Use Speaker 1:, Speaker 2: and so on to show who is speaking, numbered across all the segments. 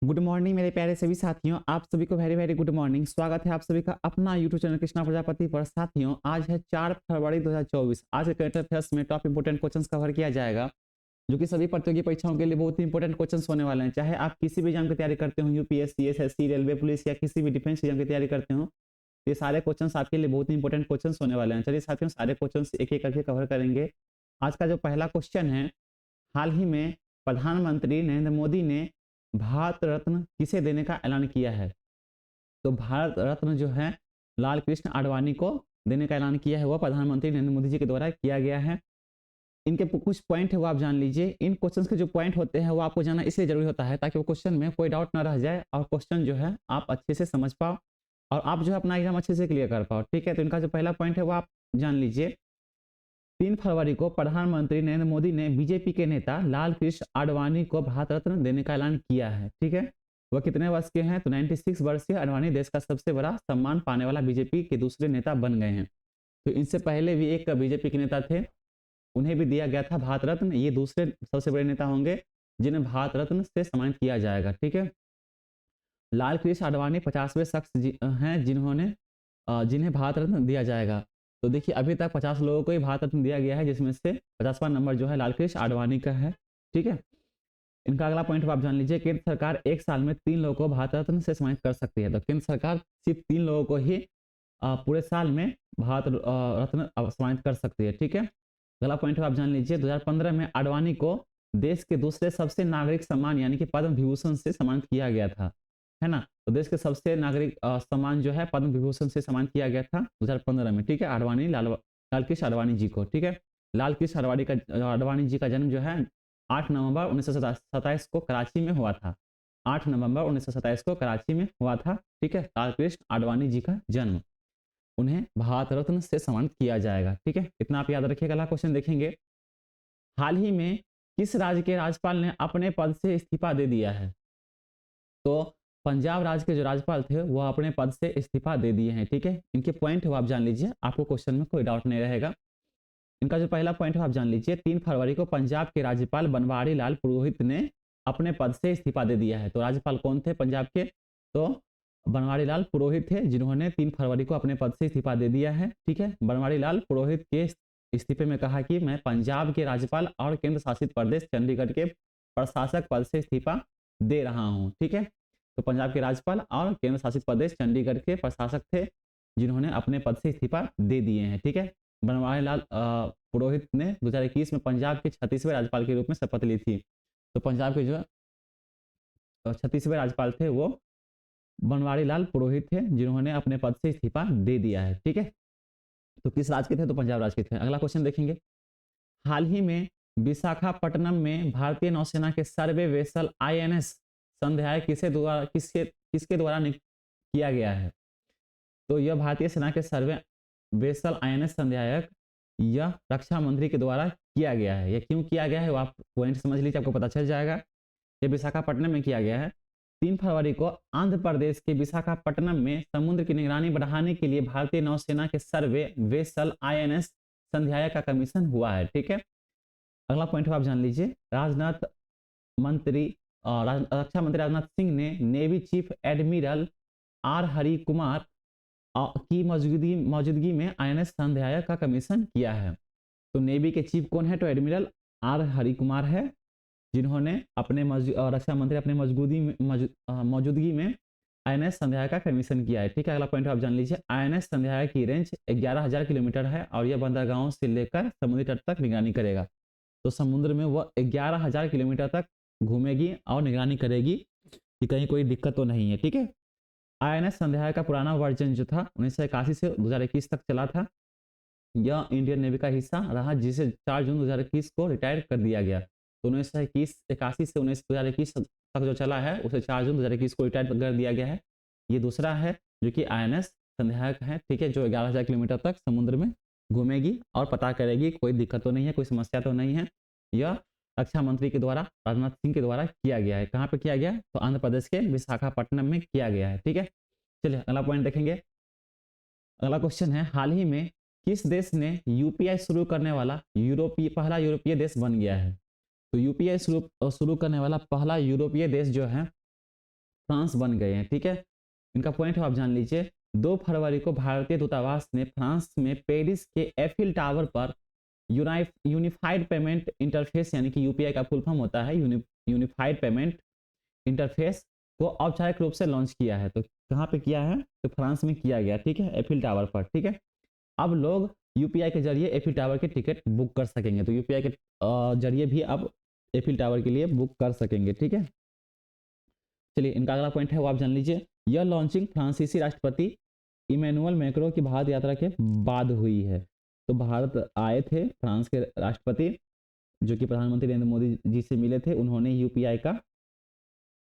Speaker 1: Good morning मेरे प्यारे सभी साथियों, आप सभी को वेरी वेरी गुड मॉर्निंग। स्वागत है आप सभी का अपना यूट्यूब चैनल कृष्णा प्रजापति पर। साथियों, आज है 4 फरवरी 2024। आज के करंट अफेयर्स में टॉप इंपोर्टेंट क्वेश्चंस कवर किया जाएगा, जो कि सभी प्रतियोगी परीक्षाओं के लिए बहुत ही इंपॉर्टेंट क्वेश्चंस होने वाले हैं। चाहे आप किसी भी एग्जाम की तैयारी करते हो, यूपीएससी, एसएससी, रेलवे पुलिस या किसी भी डिफेंस एग्जाम की तैयारी करते हो, ये सारे क्वेश्चंस आपके लिए बहुत ही इंपॉर्टेंट क्वेश्चंस होने वाले हैं। चलिए साथियों, सारे क्वेश्चंस एक एक करके कवर करेंगे। आज का जो पहला क्वेश्चन है, हाल ही में प्रधानमंत्री नरेंद्र मोदी ने भारत रत्न किसे देने का ऐलान किया है? तो भारत रत्न जो है लाल कृष्ण आडवाणी को देने का ऐलान किया है, वह प्रधानमंत्री नरेंद्र मोदी जी के द्वारा किया गया है। इनके कुछ पॉइंट है वो आप जान लीजिए। इन क्वेश्चंस के जो पॉइंट होते हैं वो आपको जानना इसलिए जरूरी होता है ताकि वो क्वेश्चन में कोई डाउट ना रह जाए और क्वेश्चन जो है आप अच्छे से समझ पाओ और आप जो है अपना एग्जाम अच्छे से क्लियर कर पाओ। ठीक है, तो इनका जो पहला पॉइंट है वो आप जान लीजिए। 3 फरवरी को प्रधानमंत्री नरेंद्र मोदी ने बीजेपी के नेता लाल कृष्ण आडवाणी को भारत रत्न देने का ऐलान किया है। ठीक है, वह कितने वर्ष के हैं? तो 96 वर्षीय आडवाणी देश का सबसे बड़ा सम्मान पाने वाला बीजेपी के दूसरे नेता बन गए हैं। तो इनसे पहले भी एक बीजेपी के नेता थे, उन्हें भी दिया गया था भारत रत्न। ये दूसरे सबसे बड़े नेता होंगे जिन्हें भारत रत्न से सम्मानित किया जाएगा। ठीक है, लाल कृष्ण आडवाणी 50वें शख्स हैं जिन्हें भारत रत्न दिया जाएगा। तो देखिए, अभी तक 50 लोगों को ही भारत रत्न दिया गया है, जिसमें से 50वां नंबर जो है लाल कृष्ण आडवाणी का है। ठीक है, इनका अगला पॉइंट आप जान लीजिए। केंद्र सरकार एक साल में 3 लोगों को भारत रत्न से सम्मानित कर सकती है। तो केंद्र सरकार सिर्फ 3 लोगों को ही पूरे साल में भारत रत्न सम्मानित कर सकती है। ठीक है, अगला पॉइंट आप जान लीजिए। 2015 में आडवाणी को देश के दूसरे सबसे नागरिक सम्मान यानी कि पद्म विभूषण से सम्मानित किया गया था, है ना। तो देश के सबसे नागरिक सम्मान जो है पद्म विभूषण से सम्मानित किया गया था 2015 में। ठीक है, लाल कृष्ण आडवाणी जी को। ठीक है, लाल कृष्ण आडवाणी जी का जन्म जो है 8 नवंबर 1927 को कराची में हुआ था। 8 नवंबर 1927 को कराची में हुआ था। ठीक है, लाल कृष्ण आडवाणी जी का जन्म, उन्हें भारत रत्न से सम्मानित किया जाएगा। ठीक है, इतना आप याद रखिएगा। अगला क्वेश्चन देखेंगे। हाल ही में किस राज्य के राज्यपाल ने अपने पद से इस्तीफा दे दिया है? तो पंजाब राज्य के जो राज्यपाल थे वो अपने पद से इस्तीफा दे दिए हैं। ठीक है, इनके पॉइंट वो आप जान लीजिए, आपको क्वेश्चन में कोई डाउट नहीं रहेगा। इनका जो पहला पॉइंट है आप जान लीजिए। 3 फरवरी को पंजाब के राज्यपाल बनवारी लाल पुरोहित ने अपने पद से इस्तीफा दे दिया है। तो राज्यपाल कौन थे पंजाब के? तो बनवारी लाल पुरोहित थे, जिन्होंने 3 फरवरी को अपने पद से इस्तीफा दे दिया है। ठीक है, बनवारी लाल पुरोहित के इस्तीफे में कहा कि मैं पंजाब के राज्यपाल और केंद्र शासित प्रदेश चंडीगढ़ के प्रशासक पद से इस्तीफा दे रहा हूँ। ठीक है, तो पंजाब के राज्यपाल और केंद्र शासित प्रदेश चंडीगढ़ के प्रशासक थे, जिन्होंने अपने पद से इस्तीफा दे दिए हैं। ठीक है, बनवारी लाल पुरोहित ने 2021 में पंजाब के 36वें राज्यपाल के रूप में शपथ ली थी। तो पंजाब के जो 36वें राज्यपाल थे वो बनवारी लाल पुरोहित थे, जिन्होंने अपने पद से इस्तीफा दे दिया है। ठीक है, तो किस राज्य के थे? तो पंजाब राज्य के थे। अगला क्वेश्चन देखेंगे। हाल ही में विशाखापट्टनम में भारतीय नौसेना के सर्वे वेसल आईएनएस संध्याय किसके किसके द्वारा किया गया है? तो यह भारतीय सेना के सर्वे वेसल आईएनएस संध्यायक यह रक्षा मंत्री के द्वारा किया गया है। यह क्यों किया गया है वो आप पॉइंट समझ लीजिए, आपको पता चल जाएगा। यह विशाखापट्टनम में किया गया है। 3 फरवरी को आंध्र प्रदेश के विशाखापट्टनम में समुद्र की निगरानी बढ़ाने के लिए भारतीय नौसेना के सर्वे वेसल आईएनएस संध्यायक का कमीशन हुआ है। ठीक है, अगला पॉइंट आप जान लीजिए। मंत्री रक्षा मंत्री राजनाथ सिंह ने navy chief admiral R Hari Kumar की मौजूदगी में आईएनएस संध्यायक का कमीशन किया है। तो नेवी के चीफ कौन है? तो एडमिरल आर हरि कुमार है, जिन्होंने अपने रक्षा मंत्री अपने मौजूदगी में आईएनएस संध्यायक का कमीशन किया है। ठीक है, अगला पॉइंट आप जान लीजिए। आईएनएस संध्यायक की रेंज 11,000 किलोमीटर है और यह बंदरगाहों से लेकर समुद्री तट तक निगरानी करेगा। तो समुद्र में वह 11,000 किलोमीटर तक घूमेगी और निगरानी करेगी कि कहीं कोई दिक्कत तो नहीं है। ठीक है, आईएनएस संध्यायक का पुराना वर्जन जो था 1981 से 2021 तक चला था। यह इंडियन नेवी का हिस्सा रहा, जिसे 4 जून 2021 को रिटायर कर दिया गया। तो 1981 से 2021 तक जो चला है उसे 4 जून 2021 को रिटायर कर दिया गया है। ये दूसरा है जो कि आईएनएस संध्यायक है। ठीक है, जो 11,000 किलोमीटर तक समुद्र में घूमेगी और पता करेगी कोई दिक्कत तो नहीं है, कोई समस्या तो नहीं है। यह रक्षा मंत्री के द्वारा राजनाथ सिंह के द्वारा किया गया है। कहाँ पे किया गया? तो आंध्र प्रदेश के विशाखापट्टनम में किया गया है। ठीक है, चलिए अगला पॉइंट देखेंगे। अगला क्वेश्चन है, हाल ही में किस देश ने यूपीआई शुरू करने वाला पहला यूरोपीय देश बन गया है? तो यूपीआई शुरू करने वाला पहला यूरोपीय देश जो है फ्रांस बन गए हैं। ठीक है, इनका पॉइंट आप जान लीजिए। 2 फरवरी को भारतीय दूतावास ने फ्रांस में पेरिस के एफिल टावर पर यूनिफाइड पेमेंट इंटरफेस यानी कि यूपीआई का फुल फॉर्म होता है यूनिफाइड पेमेंट इंटरफेस को औपचारिक रूप से लॉन्च किया है। तो कहाँ पे किया है? तो फ्रांस में किया गया। ठीक है, एफिल टावर पर। ठीक है, अब लोग यूपीआई के जरिए एफिल टावर के टिकट बुक कर सकेंगे। तो यूपीआई के जरिए भी आप एफिल टावर के लिए बुक कर सकेंगे। ठीक है, चलिए इनका अगला पॉइंट है वो आप जान लीजिए। यह लॉन्चिंग फ्रांसीसी राष्ट्रपति इमैनुअल मैक्रों की भारत यात्रा के बाद हुई है। तो भारत आए थे फ्रांस के राष्ट्रपति, जो कि प्रधानमंत्री नरेंद्र मोदी जी से मिले थे। उन्होंने यूपीआई का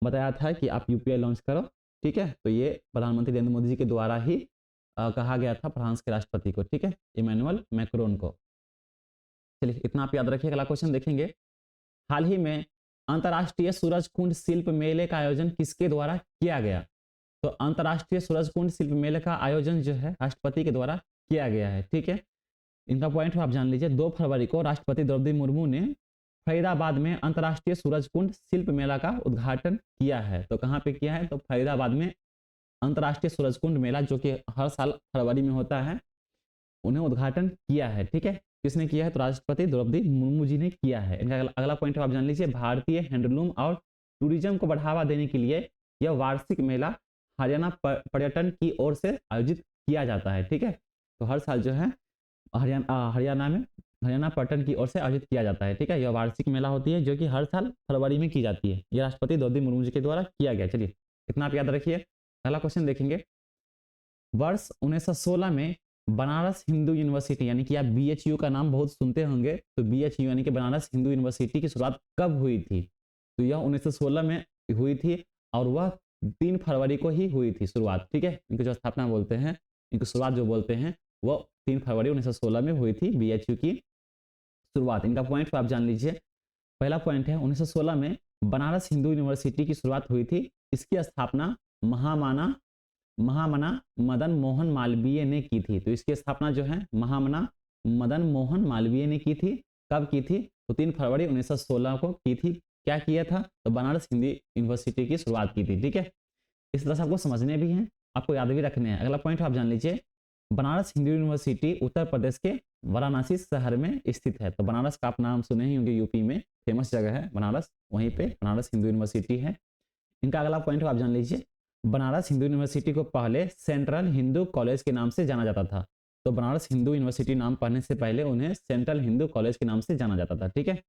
Speaker 1: बताया था कि आप यूपीआई लॉन्च करो। ठीक है, तो ये प्रधानमंत्री नरेंद्र मोदी जी के द्वारा ही कहा गया था फ्रांस के राष्ट्रपति को। ठीक है, इमैनुअल मैक्रोन को। चलिए इतना आप याद रखिए। अगला क्वेश्चन देखेंगे। हाल ही में अंतर्राष्ट्रीय सूरजकुंड शिल्प मेले का आयोजन किसके द्वारा किया गया? तो अंतर्राष्ट्रीय सूरजकुंड शिल्प मेले का आयोजन जो है राष्ट्रपति के द्वारा किया गया है। ठीक है, इनका पॉइंट आप जान लीजिए। 2 फरवरी को राष्ट्रपति द्रौपदी मुर्मू ने फरीदाबाद में अंतर्राष्ट्रीय सूरजकुंड शिल्प मेला का उद्घाटन किया है। तो कहाँ पे किया है? तो फरीदाबाद में अंतर्राष्ट्रीय सूरजकुंड मेला, जो कि हर साल फरवरी में होता है, उन्हें उद्घाटन किया है। ठीक है, किसने किया है? तो राष्ट्रपति द्रौपदी मुर्मू जी ने किया है। इनका अगला पॉइंट आप जान लीजिए। भारतीय हैंडलूम और टूरिज्म को बढ़ावा देने के लिए यह वार्षिक मेला हरियाणा पर्यटन की ओर से आयोजित किया जाता है। ठीक है, तो हर साल जो है हरियाणा में हरियाणा पर्यटन की ओर से आयोजित किया जाता है। ठीक है, यह वार्षिक मेला होती है जो कि हर साल फरवरी में की जाती है। यह राष्ट्रपति द्रौपदी मुर्मू जी के द्वारा किया गया। चलिए इतना आप याद रखिए। अगला क्वेश्चन देखेंगे। वर्ष 1916 में बनारस हिंदू यूनिवर्सिटी यानी कि आप बीएचयू का नाम बहुत सुनते होंगे। तो बीएचयू यानी कि बनारस हिंदू यूनिवर्सिटी की शुरुआत कब हुई थी? तो यह 1916 में हुई थी और वह 3 फरवरी को ही हुई थी शुरुआत। ठीक है, इनकी जो स्थापना बोलते हैं, इनकी शुरुआत जो बोलते हैं, वो 3 फरवरी 1916 में हुई थी बीएचयू की शुरुआत। इनका पॉइंट आप जान लीजिए। पहला पॉइंट है 1916 में बनारस हिंदू यूनिवर्सिटी की शुरुआत हुई थी। इसकी स्थापना महामना मदन मोहन मालवीय ने की थी। तो इसकी स्थापना जो है महामना मदन मोहन मालवीय ने की थी। कब की थी? तो 3 फरवरी 1916 को की थी। क्या किया था? तो बनारस हिंदी यूनिवर्सिटी की शुरुआत की थी। ठीक है, इस तरह से आपको समझने भी हैं, आपको याद भी रखने हैं। अगला पॉइंट आप जान लीजिए। बनारस हिंदू यूनिवर्सिटी उत्तर प्रदेश के वाराणसी शहर में स्थित है। तो बनारस का आप नाम सुने ही होंगे, यूपी में फेमस जगह है बनारस, वहीं पे बनारस हिंदू यूनिवर्सिटी है। इनका अगला पॉइंट आप जान लीजिए। बनारस हिंदू यूनिवर्सिटी को पहले सेंट्रल हिंदू कॉलेज के नाम से जाना जाता था। तो बनारस हिंदू यूनिवर्सिटी नाम पढ़ने से पहले उन्हें सेंट्रल हिंदू कॉलेज के नाम से जाना जाता था। ठीक है,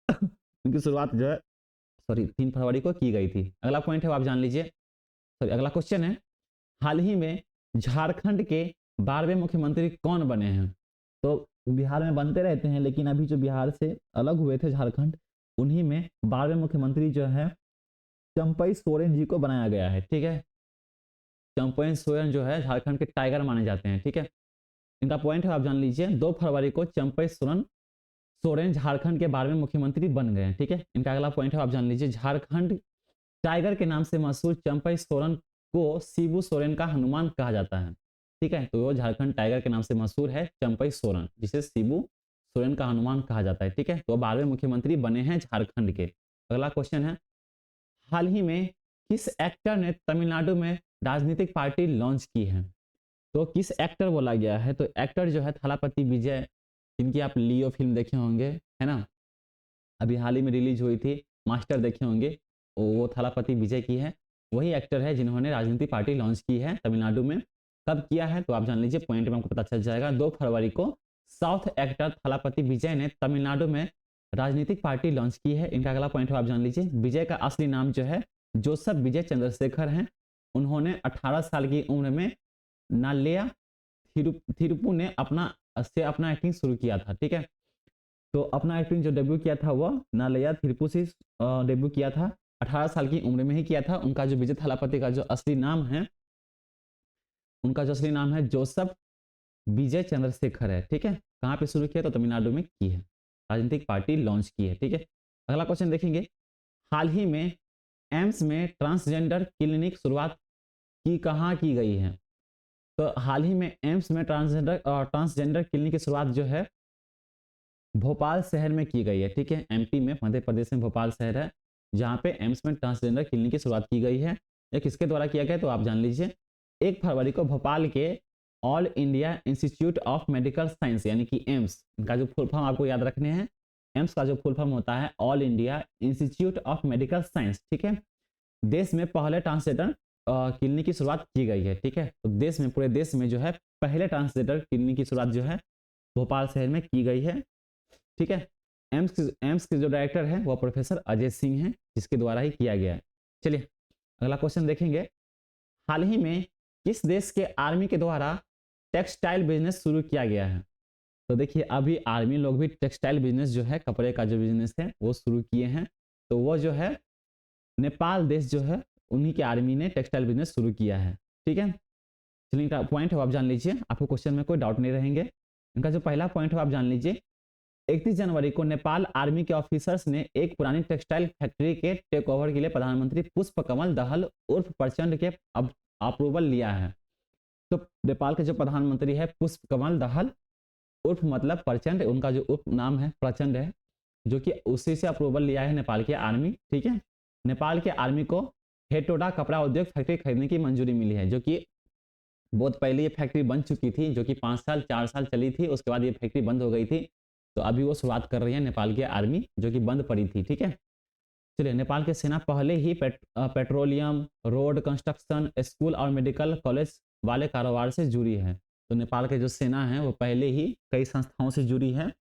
Speaker 1: उनकी शुरुआत जो है 3 फरवरी को की गई थी। अगला पॉइंट है आप जान लीजिए। अगला क्वेश्चन है। हाल ही में झारखंड के 12वें मुख्यमंत्री कौन बने हैं? तो बिहार में बनते रहते हैं, लेकिन अभी जो बिहार से अलग हुए थे झारखंड, उन्हीं में 12वें मुख्यमंत्री जो है चंपई सोरेन जी को बनाया गया है। ठीक है, चंपई सोरेन जो है झारखंड के टाइगर माने जाते हैं। ठीक है, इनका पॉइंट है आप जान लीजिए। 2 फरवरी को चंपई सोरेन झारखंड के 12वें मुख्यमंत्री बन गए हैं। ठीक है, इनका अगला पॉइंट है आप जान लीजिए। झारखंड टाइगर के नाम से मशहूर चंपई सोरेन को शिबू सोरेन का हनुमान कहा जाता है। ठीक है, तो वो झारखंड टाइगर के नाम से मशहूर है चंपई सोरेन, जिसे शिबू सोरेन का हनुमान कहा जाता है। ठीक है, तो 12वें मुख्यमंत्री बने हैं झारखंड के। अगला क्वेश्चन है। हाल ही में किस एक्टर ने तमिलनाडु में राजनीतिक पार्टी लॉन्च की है? तो किस एक्टर बोला गया है? तो एक्टर जो है थलापति विजय, जिनकी आप लियो फिल्म देखे होंगे, है ना, अभी हाल ही में रिलीज हुई थी, मास्टर देखे होंगे, वो थलापति विजय की है। वही एक्टर है जिन्होंने राजनीतिक पार्टी लॉन्च की है तमिलनाडु में। कब किया है? तो आप जान लीजिए, पॉइंट में आपको पता चल जाएगा। 2 फरवरी को साउथ एक्टर थलापति विजय ने तमिलनाडु में राजनीतिक पार्टी लॉन्च की है। इनका अगला पॉइंट आप जान लीजिए। विजय का असली नाम जो है जोसेफ विजय चंद्रशेखर है। उन्होंने 18 साल की उम्र में नालैया थिरुपु ने अपना एक्टिंग शुरू किया था। ठीक है, तो अपना एक्टिंग जो डेब्यू किया था वह नालैया थिरुपु से डेब्यू किया था। 18 साल की उम्र में ही किया था। उनका जो विजय थलापति का जो असली नाम है, उनका जो असली नाम है जोसेफ विजय चंद्रशेखर है। ठीक है, कहाँ पे शुरू किया? तो तमिलनाडु में की है, राजनीतिक पार्टी लॉन्च की है। ठीक है, अगला क्वेश्चन देखेंगे। हाल ही में एम्स में ट्रांसजेंडर क्लिनिक शुरुआत कहाँ की गई है? तो हाल ही में एम्स में ट्रांसजेंडर क्लिनिक की शुरुआत जो है भोपाल शहर में की गई है। ठीक है, एमपी में, मध्य प्रदेश में भोपाल शहर है, जहाँ पे एम्स में ट्रांसजेंडर क्लिनिक की शुरुआत की गई है। ये किसके द्वारा किया गया तो आप जान लीजिए। 1 फरवरी को भोपाल के all India institute of medical science यानी कि एम्स, इनका जो फुल फॉर्म आपको याद रखने हैं। एम्स का जो फुल फॉर्म होता है all India institute of medical science, ठीक है। देश में पहले ट्रांसजेंडर क्लिनिक की शुरुआत की गई है, ठीक है। तो देश में, पूरे देश में जो है पहले ट्रांसजेंडर क्लिनिक की शुरुआत जो है भोपाल शहर में की गई है, ठीक है। एम्स के जो डायरेक्टर हैं वो प्रोफेसर अजय सिंह हैं, जिसके द्वारा ही किया गया है। चलिए अगला क्वेश्चन देखेंगे। हाल ही में किस देश के आर्मी के द्वारा टेक्सटाइल बिजनेस शुरू किया गया है? तो देखिए अभी आर्मी लोग भी टेक्सटाइल बिजनेस जो है, कपड़े का जो बिजनेस है वो शुरू किए हैं। तो वो जो है नेपाल देश जो है, उन्हीं के आर्मी ने टेक्सटाइल बिजनेस शुरू किया है, ठीक है। चलिए इनका पॉइंट है आप जान लीजिए, आपको क्वेश्चन में कोई डाउट नहीं रहेंगे। इनका जो पहला पॉइंट है आप जान लीजिए। 31 जनवरी को नेपाल आर्मी के ऑफिसर्स ने एक पुरानी टेक्सटाइल फैक्ट्री के टेक ओवर के लिए प्रधानमंत्री पुष्प कमल दहल उर्फ प्रचंड के अप्रूवल लिया है। तो नेपाल के जो प्रधानमंत्री है पुष्प कमल दहल उर्फ मतलब प्रचंड, उनका जो उप नाम है प्रचंड है, जो कि उसी से अप्रूवल लिया है नेपाल की आर्मी, ठीक है। नेपाल के आर्मी को हेटोडा कपड़ा उद्योग फैक्ट्री खरीदने की मंजूरी मिली है, जो कि बहुत पहले ये फैक्ट्री बन चुकी थी, जो कि 5 साल 4 साल चली थी, उसके बाद ये फैक्ट्री बंद हो गई थी। तो अभी वो शुरुआत कर रही है नेपाल की आर्मी, जो कि बंद पड़ी थी, ठीक है। चलिए नेपाल की सेना पहले ही पेट्रोलियम, रोड कंस्ट्रक्शन, स्कूल और मेडिकल कॉलेज वाले कारोबार से जुड़ी है। तो नेपाल के जो सेना है वो पहले ही कई संस्थाओं से जुड़ी है,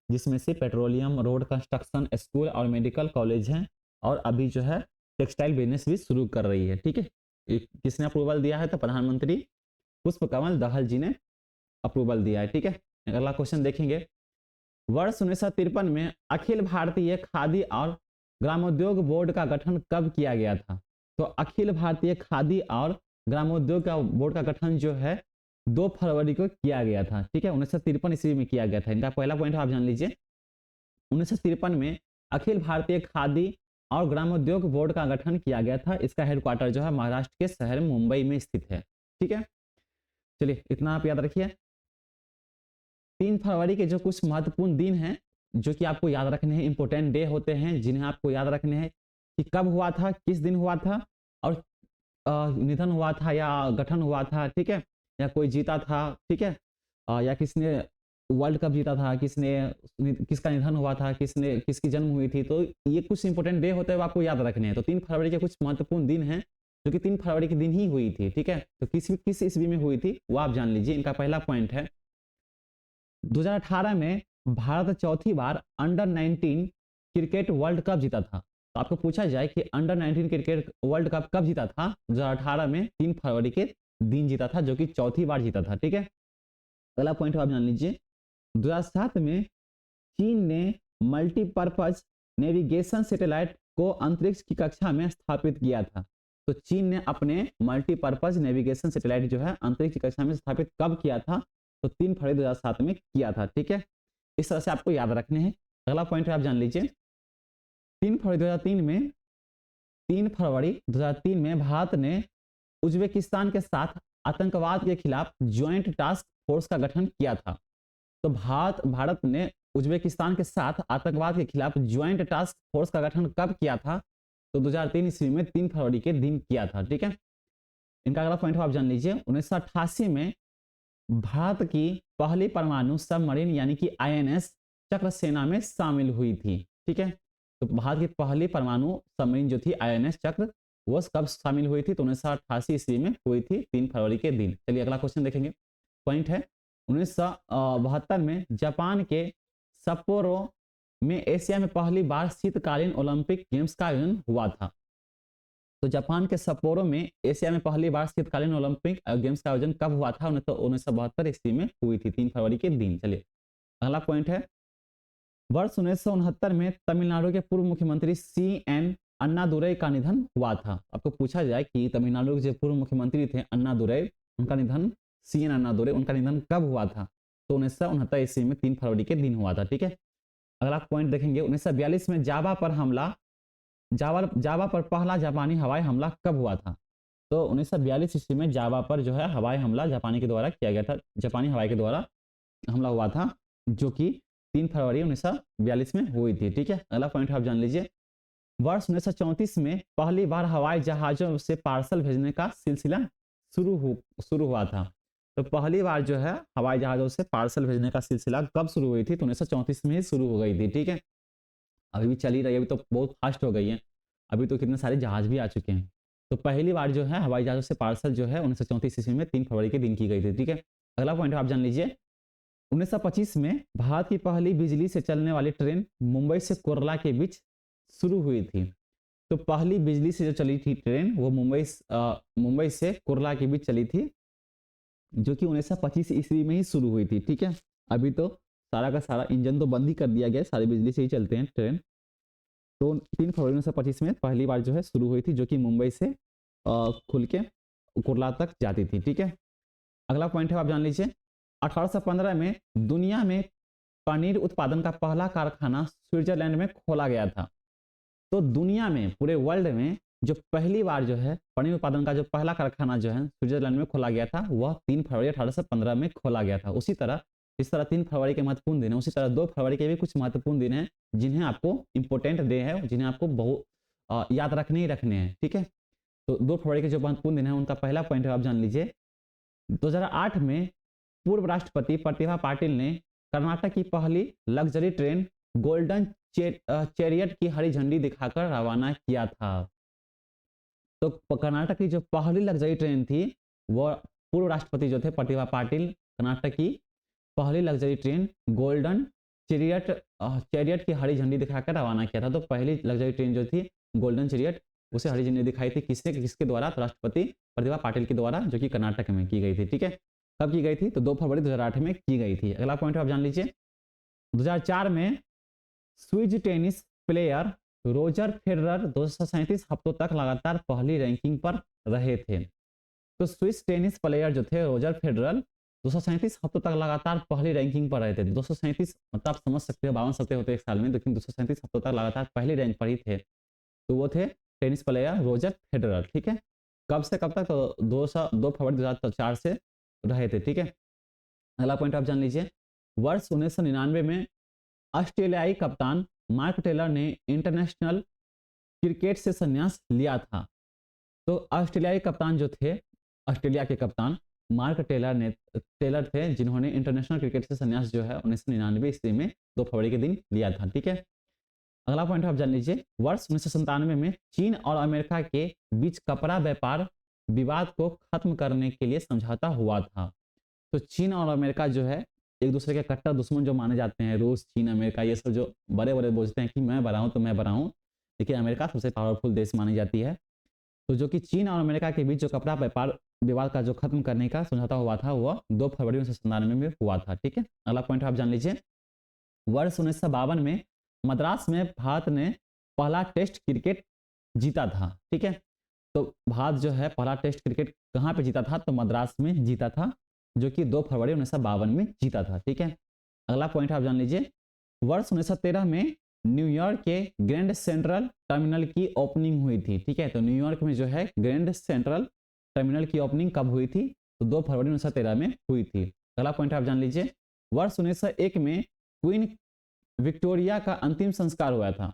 Speaker 1: जिसमें से पेट्रोलियम, रोड कंस्ट्रक्शन, स्कूल और मेडिकल कॉलेज हैं, और अभी जो है टेक्सटाइल बिजनेस भी शुरू कर रही है, ठीक है। किसने अप्रूवल दिया है तो प्रधानमंत्री पुष्प कमल दहल जी ने अप्रूवल दिया है, ठीक है। अगला क्वेश्चन देखेंगे। वर्ष 1953 में अखिल भारतीय खादी और ग्रामोद्योग बोर्ड का गठन कब किया गया था? तो अखिल भारतीय खादी और ग्रामोद्योग का बोर्ड का गठन जो है 2 फरवरी को किया गया था, ठीक है। 1953 ईस्वी में किया गया था। इनका पहला पॉइंट आप जान लीजिए। 1953 में अखिल भारतीय खादी और ग्रामोद्योग बोर्ड का गठन किया गया था। इसका हेडक्वार्टर जो है महाराष्ट्र के शहर मुंबई में स्थित है, ठीक है। चलिए इतना आप याद रखिए। 3 फरवरी के जो कुछ महत्वपूर्ण दिन हैं, जो कि आपको याद रखने हैं, इंपॉर्टेंट डे होते हैं जिन्हें आपको याद रखने हैं कि कब हुआ था, किस दिन हुआ था, और निधन हुआ था या गठन हुआ था, ठीक है, या कोई जीता था, ठीक है, या किसने वर्ल्ड कप जीता था, किसका निधन हुआ था, किसकी जन्म हुई थी। तो ये कुछ इंपॉर्टेंट डे होते हैं, वो आपको याद रखने हैं। तो 3 फरवरी के कुछ महत्वपूर्ण दिन हैं, जो कि 3 फरवरी के दिन ही हुई थी, ठीक है। तो किस ईस्वी में हुई थी वो आप जान लीजिए। इनका पहला पॉइंट है 2018 में भारत चौथी बार अंडर 19 क्रिकेट वर्ल्ड कप जीता था। तो आपको पूछा जाए कि अंडर 19 क्रिकेट वर्ल्ड कप कब जीता था? 2018 में 3 फरवरी के दिन जीता था, जो कि चौथी बार जीता था, ठीक है। अगला पॉइंट आप जान लीजिए। 2007 में चीन ने मल्टीपर्पज नेविगेशन सैटेलाइट को अंतरिक्ष की कक्षा में स्थापित किया था। तो चीन ने अपने मल्टीपर्पज नेविगेशन सैटेलाइट जो है अंतरिक्ष की कक्षा में स्थापित कब किया था? तो 3 फरवरी 2007 में किया था, ठीक है। इस तरह से आपको याद रखने हैं। अगला पॉइंट आप जान लीजिए। 3 फरवरी 2003 में भारत ने उज्बेकिस्तान के साथ आतंकवाद के खिलाफ ज्वाइंट टास्क फोर्स का गठन किया था। तो भारत ने उज्बेकिस्तान के साथ आतंकवाद के खिलाफ ज्वाइंट टास्क फोर्स का गठन कब किया था? तो 2003 ईस्वी में 3 फरवरी के दिन किया था, ठीक है। इनका अगला पॉइंट आप जान लीजिए। 1988 में भारत की पहली परमाणु सबमरीन यानी कि आईएनएस चक्र सेना में शामिल हुई थी, ठीक है। तो भारत की पहली परमाणु सबमरीन जो थी आईएनएस चक्र, वो कब शामिल हुई थी? तो 1988 ईस्वी में हुई थी, 3 फरवरी के दिन। चलिए अगला क्वेश्चन देखेंगे। पॉइंट है 1972 में जापान के सप्पोरो में एशिया में पहली बार शीतकालीन ओलंपिक गेम्स का आयोजन हुआ था। तो जापान के सप्पोरो में एशिया में पहली बार शीतकालीन ओलंपिक गेम्स का आयोजन कब हुआ था? 1972 ईस्वी में हुई थी, 3 फरवरी के दिन। चलिए अगला पॉइंट है। वर्ष 1969 में तमिलनाडु के पूर्व मुख्यमंत्री CN अन्नादुरई का निधन हुआ था। आपको पूछा जाए कि तमिलनाडु के जो पूर्व मुख्यमंत्री थे अन्नादुरई, उनका निधन CN अन्नादुरई, उनका निधन कब हुआ था? तो 1969 ईस्वी में 3 फरवरी के दिन हुआ था, ठीक है। अगला पॉइंट देखेंगे। 1942 में जावा पर पहला जापानी हवाई हमला कब हुआ था? तो 1942 ईस्वी में जावा पर जो है हवाई हमला जापानी के द्वारा किया गया था, जापानी हवाई के द्वारा हमला हुआ था, जो कि 3 फरवरी 1942 में हुई थी, ठीक है। अगला पॉइंट आप जान लीजिए। वर्ष 1934 में पहली बार हवाई जहाजों से पार्सल भेजने का सिलसिला शुरू हुआ था। तो पहली बार जो है हवाई जहाजों से पार्सल भेजने का सिलसिला कब शुरू हुई थी? तो 1934 में ही शुरू हो गई थी। ठीक है, अभी भी चल ही रही है, अभी तो बहुत फास्ट हो गई है, अभी तो कितने सारे जहाज भी आ चुके हैं। तो पहली बार जो है हवाई जहाजों से पार्सल जो है 1934 ईस्वी में 3 फरवरी के दिन की गई थी। ठीक है, अगला पॉइंट आप जान लीजिए। 1925 में भारत की पहली बिजली से चलने वाली ट्रेन मुंबई से कुर्ला के बीच शुरू हुई थी। तो पहली बिजली से जो चली थी ट्रेन वो मुंबई से कुर्ला के बीच चली थी, जो कि 1925 ईस्वी में ही शुरू हुई थी। ठीक है, अभी तो सारा का सारा इंजन तो बंद ही कर दिया गया है, सारी बिजली से ही चलते हैं ट्रेन। तो 3 फरवरी 1925 में पहली बार जो है शुरू हुई थी, जो कि मुंबई से खुल के कुर्ला तक जाती थी। ठीक है, अगला पॉइंट है आप जान लीजिए। 1815 में दुनिया में पनीर उत्पादन का पहला कारखाना स्विट्जरलैंड में खोला गया था। तो दुनिया में पूरे वर्ल्ड में जो पहली बार जो है पनीर उत्पादन का जो पहला कारखाना जो है स्विट्जरलैंड में खोला गया था, वह 3 फरवरी 1815 में खोला गया था। उसी तरह इस तरह 3 फरवरी के महत्वपूर्ण दिन है, उसी तरह 2 फरवरी के भी कुछ महत्वपूर्ण दिन हैं जिन्हें आपको इंपॉर्टेंट डे है, जिन्हें आपको बहुत याद रखने ही रखने हैं। ठीक है, तो 2 फरवरी के जो महत्वपूर्ण दिन है उनका पहला पॉइंट है आप जान लीजिए। 2008 में पूर्व राष्ट्रपति प्रतिभा पाटिल ने कर्नाटक की पहली लग्जरी ट्रेन गोल्डन चैरियट की हरी झंडी दिखाकर रवाना किया था। तो कर्नाटक की जो पहली लग्जरी ट्रेन थी वो पूर्व राष्ट्रपति जो थे प्रतिभा पाटिल कर्नाटक की पहली लग्जरी ट्रेन गोल्डन चैरियट की हरी झंडी दिखाकर रवाना किया था। तो पहली लग्जरी ट्रेन जो थी गोल्डन चैरियट, उसे हरी झंडी दिखाई थी किसके द्वारा? तो राष्ट्रपति प्रतिभा पाटिल के द्वारा, जो कि कर्नाटक में की गई थी। ठीक है, कब की गई थी? तो 2 फरवरी 2008 में की गई थी। अगला पॉइंट आप जान लीजिए। 2004 में Swiss tennis player Roger Federer 237 हफ्तों तक लगातार पहली रैंकिंग पर रहे थे। तो स्विस टेनिस प्लेयर जो थे रोजर फेडरर 237 हफ्तों तक लगातार पहली रैंकिंग पर रहे थे। 237 मतलब आप समझ सकते हो 52 हफ्ते होते एक साल में, लेकिन 237 हफ्तों तक लगातार पहली रैंक पर ही थे। तो वो थे टेनिस प्लेयर रोजर फेडरर। ठीक है, कब से कब तक? तो 2 फरवरी 2004 से रहे थे। ठीक है, अगला पॉइंट आप जान लीजिए। वर्ष 1999 में ऑस्ट्रेलियाई कप्तान मार्क टेलर ने इंटरनेशनल क्रिकेट से संन्यास लिया था। तो ऑस्ट्रेलियाई कप्तान जो थे, ऑस्ट्रेलिया के कप्तान मार्क टेलर थे, जिन्होंने इंटरनेशनल क्रिकेट से संन्यास जो है 1999 ईस्वी में 2 फरवरी के दिन लिया था। ठीक है, अगला पॉइंट आप जान लीजिए। वर्ष 1997 में चीन और अमेरिका के बीच कपड़ा व्यापार विवाद को खत्म करने के लिए समझौता हुआ था। तो चीन और अमेरिका जो है एक दूसरे के कट्टर दुश्मन जो माने जाते हैं, रूस, चीन, अमेरिका, ये सब जो बड़े बड़े बोलते हैं कि मैं बड़ा हूँ तो मैं बड़ा हूँ, लेकिन अमेरिका सबसे पावरफुल देश मानी जाती है। तो जो कि चीन और अमेरिका के बीच जो कपड़ा व्यापार विवाद का जो खत्म करने का समझौता हुआ था वह 2 फरवरी 1997 में हुआ था। ठीक है, अगला पॉइंट आप जान लीजिए। वर्ष 1952 में मद्रास में भारत ने पहला टेस्ट क्रिकेट जीता था। ठीक है, तो भारत जो है पहला टेस्ट क्रिकेट कहाँ पे जीता था? तो मद्रास में जीता था, जो कि 2 फरवरी 1952 में जीता था। ठीक है, अगला पॉइंट आप जान लीजिए। वर्ष 1913 में न्यूयॉर्क के ग्रैंड सेंट्रल टर्मिनल की ओपनिंग हुई थी। ठीक है, तो न्यूयॉर्क में जो है ग्रैंड सेंट्रल टर्मिनल की ओपनिंग कब हुई थी? तो 2 फरवरी 1913 में हुई थी। अगला पॉइंट आप जान लीजिए। वर्ष 1901 में क्वीन विक्टोरिया का अंतिम संस्कार हुआ था।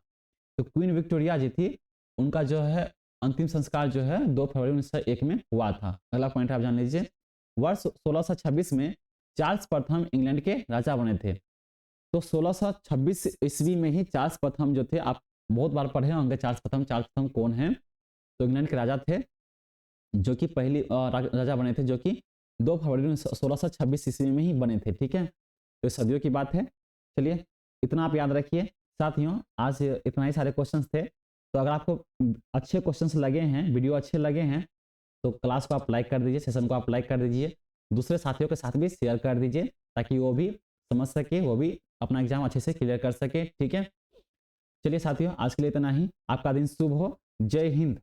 Speaker 1: तो क्वीन विक्टोरिया जी थी, उनका जो है अंतिम संस्कार जो है 2 फरवरी 1901 में हुआ था। अगला पॉइंट आप जान लीजिए। वर्ष 1626 में चार्ल्स प्रथम इंग्लैंड के राजा बने थे। तो 1626 ईस्वी में ही चार्ल्स प्रथम जो थे, आप बहुत बार पढ़े होंगे चार्ल्स प्रथम कौन है? तो इंग्लैंड के राजा थे, जो कि पहली राजा बने थे, जो कि 2 फरवरी 1626 ईस्वी में ही बने थे। ठीक है, तो सदियों की बात है। चलिए, इतना आप याद रखिए। साथियों, आज इतना ही सारे क्वेश्चंस थे। तो अगर आपको अच्छे क्वेश्चंस लगे हैं, वीडियो अच्छे लगे हैं, तो क्लास को आप लाइक कर दीजिए, सेशन को आप लाइक कर दीजिए, दूसरे साथियों के साथ भी शेयर कर दीजिए, ताकि वो भी समझ सके, वो भी अपना एग्जाम अच्छे से क्लियर कर सके। ठीक है, चलिए साथियों, आज के लिए इतना ही। आपका दिन शुभ हो। जय हिंद।